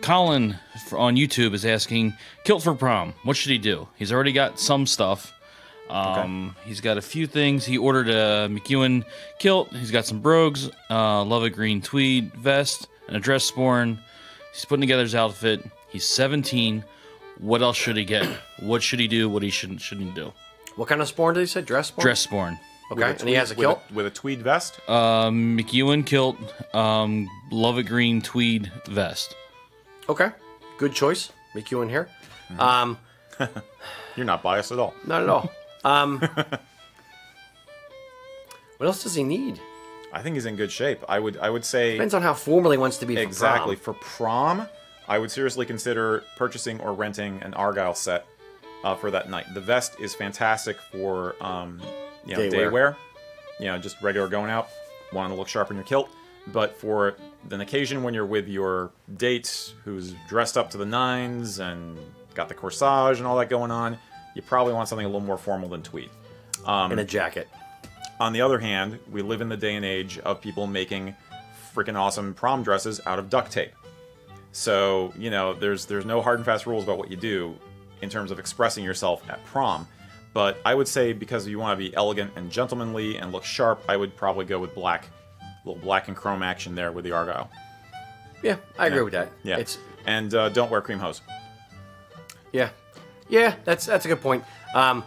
Colin on YouTube is asking, Kilt for prom, what should he do? He's already got some stuff. He's got a few things. He ordered a McEwen kilt. He's got some brogues, love a green tweed vest, and a dress sporn. He's putting together his outfit. He's 17. What else should he get? What should he do? What he shouldn't do? What kind of sporn did he say? Dress sporn? Dress sporn. Okay, and he has a kilt? With a tweed vest? McEwen kilt, love a green tweed vest. Okay, good choice. McEwen here. You're not biased at all. Not at all. What else does he need? I think he's in good shape. I would say... Depends on how formal he wants to be for exactly. prom. For prom, I would seriously consider purchasing or renting an Argyle set for that night. The vest is fantastic for day wear. Just regular going out, wanting to look sharp in your kilt. But for an occasion when you're with your date who's dressed up to the nines and got the corsage and all that going on, you probably want something a little more formal than tweed. And a jacket. On the other hand, we live in the day and age of people making freaking awesome prom dresses out of duct tape. So, there's no hard and fast rules about what you do in terms of expressing yourself at prom. But I would say because you want to be elegant and gentlemanly and look sharp, I would probably go with black. A little black and chrome action there with the Argyle. Yeah, I agree with that. Yeah. And don't wear cream hose. Yeah. Yeah, that's a good point. We're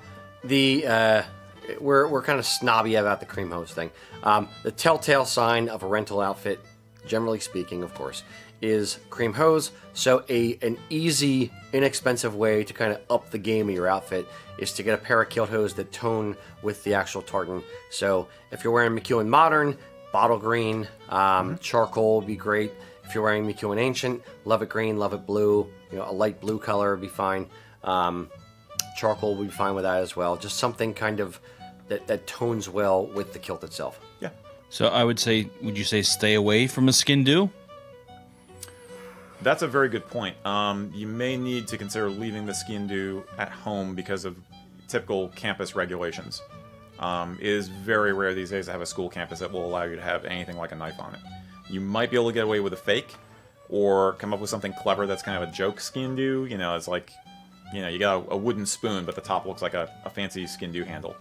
kind of snobby about the cream hose thing. The telltale sign of a rental outfit, generally speaking, of course, is cream hose. So an easy, inexpensive way to kind of up the game of your outfit is to get a pair of kilt hose that tone with the actual tartan. So if you're wearing McEwen Modern, bottle green, charcoal would be great. If you're wearing McEwen Ancient, love it green, love it blue. A light blue color would be fine. Charcoal would be fine with that as well. Just something kind of that tones well with the kilt itself. Yeah. So I would say, would you say stay away from a skin do? That's a very good point. You may need to consider leaving the skin do at home because of typical campus regulations. It is very rare these days to have a school campus that will allow you to have anything like a knife on it. You might be able to get away with a fake, or come up with something clever that's kind of a joke skin do. It's like, you got a wooden spoon, but the top looks like a fancy skin do handle.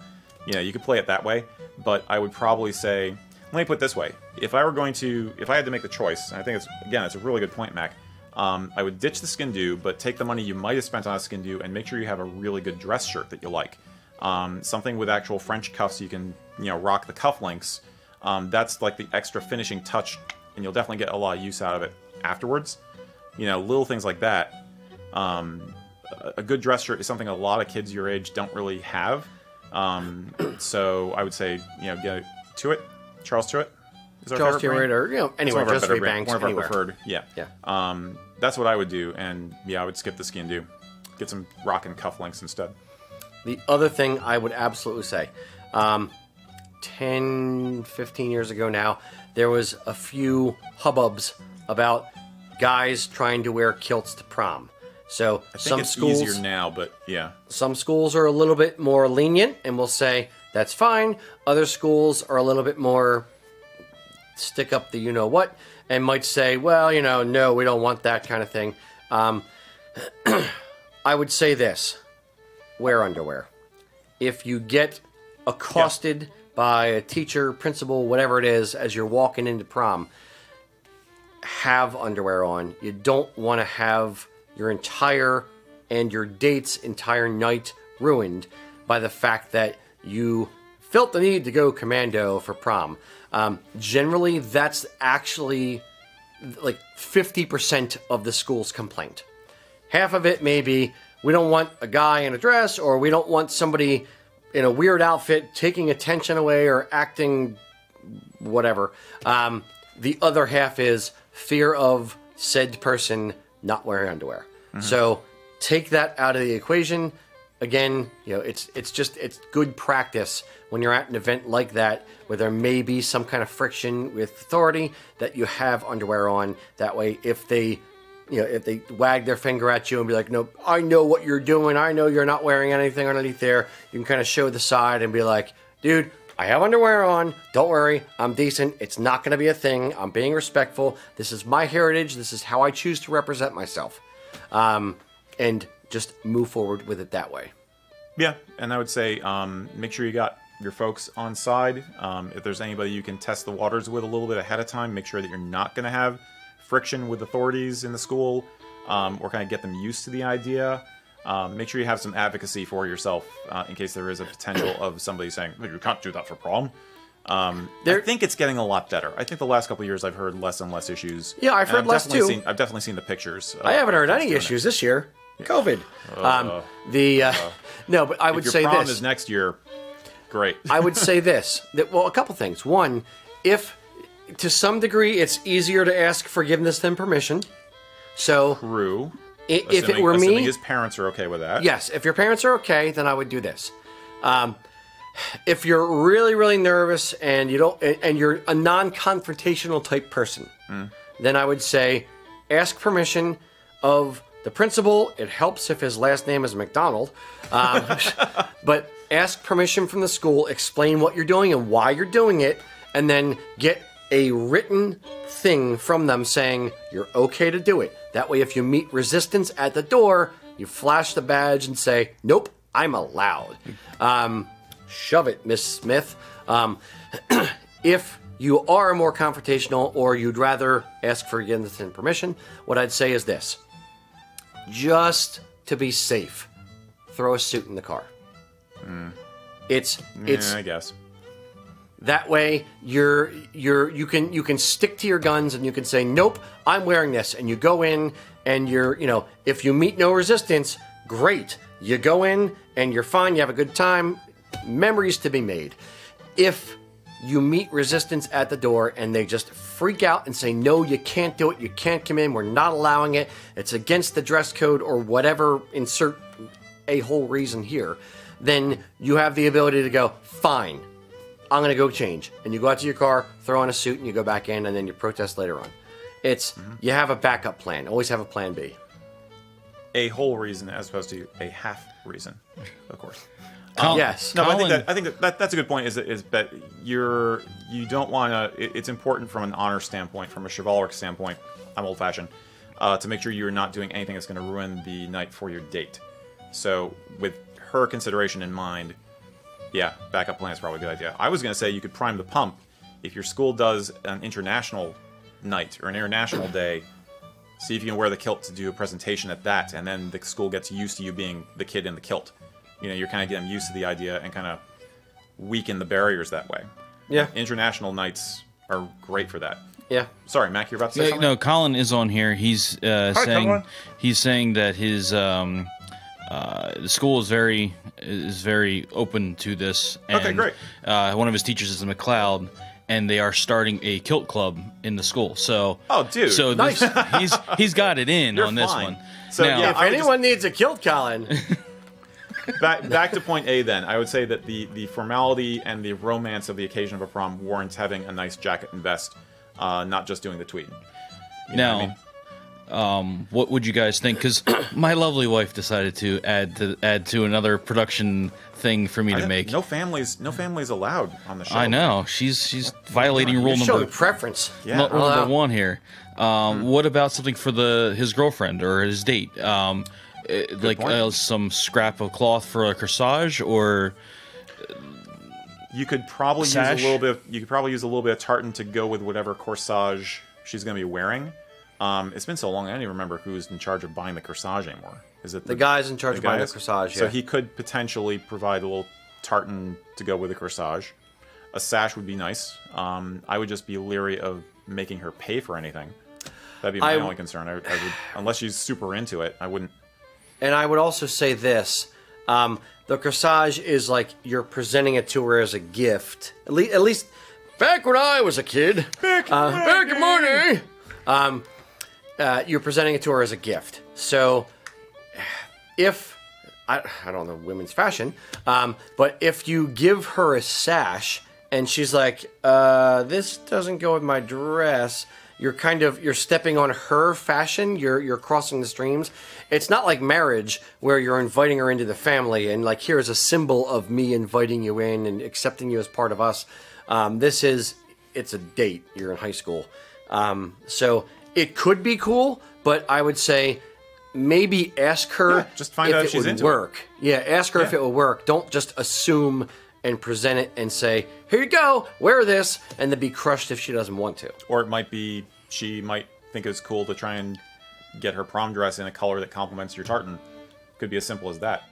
You could play it that way, but I would probably say, let me put it this way. If I had to make the choice, and I think it's a really good point, Mac, I would ditch the skin do, but take the money you might have spent on a skin do and make sure you have a really good dress shirt that you like. Something with actual French cuffs, you can, rock the cufflinks. That's like the extra finishing touch, and you'll definitely get a lot of use out of it afterwards. Little things like that. A good dress shirt is something a lot of kids your age don't really have. So I would say, get to it. Charles Truett is our Charles favorite Truett, or anywhere, just Ray Banks, one of our anywhere. preferred. Yeah. That's what I would do, and I would skip the skin do. Get some rockin' cufflinks instead. The other thing I would absolutely say, 10, 15 years ago now, there was a few hubbubs about guys trying to wear kilts to prom. So I think some it's schools easier now, but yeah. Some schools are a little bit more lenient and will say that's fine. Other schools are a little bit more stick up the you-know-what and might say, well, no, we don't want that kind of thing. I would say this. Wear underwear. If you get accosted by a teacher, principal, whatever it is, as you're walking into prom, have underwear on. You don't want to have your entire and your date's entire night ruined by the fact that you felt the need to go commando for prom. Generally, that's actually like 50% of the school's complaint. Half of it may be, we don't want a guy in a dress, or we don't want somebody in a weird outfit taking attention away or acting whatever. The other half is fear of said person not wearing underwear. So take that out of the equation. Again, it's good practice when you're at an event like that where there may be some kind of friction with authority that you have underwear on. That way, if they wag their finger at you and be like, no, I know what you're doing. I know you're not wearing anything underneath there. You can kind of show the side and be like, dude, I have underwear on. Don't worry. I'm decent. It's not going to be a thing. I'm being respectful. This is my heritage. This is how I choose to represent myself. And just move forward with it that way. Yeah, and I would say make sure you got your folks on side. If there's anybody you can test the waters with a little bit ahead of time, make sure that you're not going to have friction with authorities in the school, or kind of get them used to the idea. Make sure you have some advocacy for yourself in case there is a potential of somebody saying, well, you can't do that for prom. I think it's getting a lot better. I think the last couple of years I've heard less and less issues. Yeah, I've heard less too. I've definitely seen the pictures. I haven't heard any issues this year. COVID. No, but I would say this. If your prom this. is next year, great. I would say this. Well, a couple things. One, if to some degree it's easier to ask forgiveness than permission. So True. If it were me, assuming his parents are okay with that. Yes, if your parents are okay, then I would do this. If you're really, really nervous and you're a non-confrontational type person, then I would say ask permission of the principal. It helps if his last name is McDonald, but ask permission from the school. Explain what you're doing and why you're doing it, and then get a written thing from them saying you're okay to do it. That way, if you meet resistance at the door, you flash the badge and say, nope, I'm allowed. Shove it, Miss Smith. If you are more confrontational or you'd rather ask for forgiveness and permission, what I'd say is this. Just to be safe, throw a suit in the car. It's I guess. That way, you can stick to your guns and you can say, nope, I'm wearing this. And you go in and if you meet no resistance, great. You go in and you're fine. You have a good time. Memories to be made. If you meet resistance at the door and they just freak out and say, no, you can't do it. You can't come in. We're not allowing it. It's against the dress code or whatever. Insert a whole reason here. Then you have the ability to go, fine. I'm going to go change. And you go out to your car, throw on a suit, and you go back in, and then you protest later on. You have a backup plan. Always have a plan B. A whole reason as opposed to a half reason, of course. Yes. No, but I think that's a good point. Is that you don't want to. It's important from an honor standpoint, from a chivalric standpoint. I'm old-fashioned to make sure you're not doing anything that's going to ruin the night for your date. So, with her consideration in mind, yeah, backup plan is probably a good idea. I was going to say you could prime the pump if your school does an international night or an international day. See if you can wear the kilt to do a presentation at that, and then the school gets used to you being the kid in the kilt. You're kind of getting used to the idea and kind of weaken the barriers that way. Yeah. International nights are great for that. Yeah. Sorry, Mac, you're about to say something? No, Colin is on here. He's saying that his the school is very open to this. And, okay, great. One of his teachers is in McLeod, and they are starting a kilt club in the school. So, dude, so nice. he's got it in You're on this fine. one. So now, yeah, if anyone needs a kilt, Colin. Back to point A then. I would say that the formality and the romance of the occasion of a prom warrants having a nice jacket and vest, not just doing the tweed. You know what I mean? What would you guys think? Because my lovely wife decided to add to another production thing for me to make. No families allowed on the show. I know she's violating rule Showing number preference. Yeah. rule number 1 here. What about something for his girlfriend or his date? Some scrap of cloth for a corsage, or you could probably sash? use a little bit. You could probably use a little bit of tartan to go with whatever corsage she's going to be wearing. It's been so long, I don't even remember who's in charge of buying the corsage anymore. Is it the guy's in charge of buying the corsage? Yeah. So he could potentially provide a little tartan to go with the corsage. A sash would be nice. I would just be leery of making her pay for anything. That'd be my only concern. I would, unless she's super into it, I wouldn't. And I would also say this. The corsage is like you're presenting it to her as a gift. At least back when I was a kid. Back in my day. You're presenting it to her as a gift. So if... I don't know women's fashion. But if you give her a sash and she's like, this doesn't go with my dress... you're stepping on her fashion. You're crossing the streams. It's not like marriage where you're inviting her into the family and like, here's a symbol of me inviting you in and accepting you as part of us. It's a date. You're in high school. So it could be cool, but I would say maybe ask her just find out if she's into work. Yeah, ask her if it will work. Don't just assume and present it and say, here you go, wear this, and then be crushed if she doesn't want to. Or it might be, she might think it's cool to try and get her prom dress in a color that complements your tartan. Could be as simple as that.